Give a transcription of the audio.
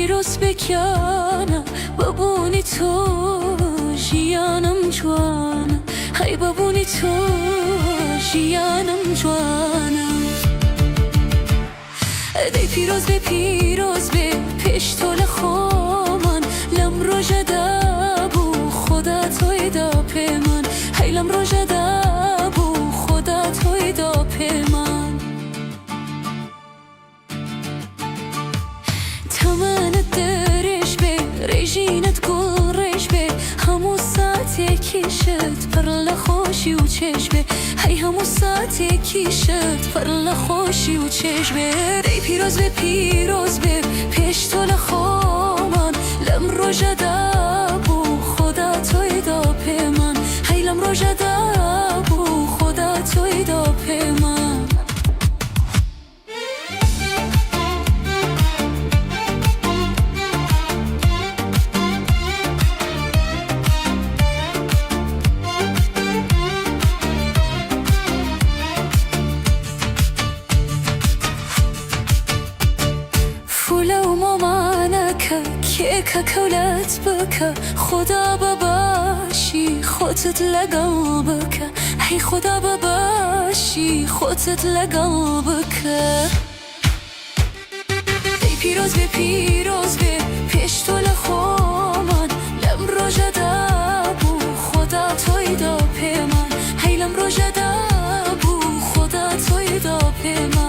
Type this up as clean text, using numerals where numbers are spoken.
پیروز بکنه ببونی تو جیانم جوانه، هی ببونی تو جیانم جوانه. دی پیروز به پیش طول خومن لم رو جده بو خدا توی دا پیمان، هی لم رو جده بو خدا توی دا پیمان. تمنت درش به رژینت گل رش به همون ساعت یکیشت پرل خوشی و چشمه، هی همون ساعت یکیشت پرل خوشی و چشمه. دی پیروز به پیش طول خومن لم رو جده بو خدا توی دا پیمان، هی لم رو جده بو خدا توی دا پیمان. فولو مامانك كيكا كولات بك خدا بباشي خطت لقلبك، هي خدا بباشي خطت لقلبك. دی پیروز به پیش طول خومن لم رو جده بو خدا توی دا پیمان، هی لم رو جده بو خدا توی دا پیمان.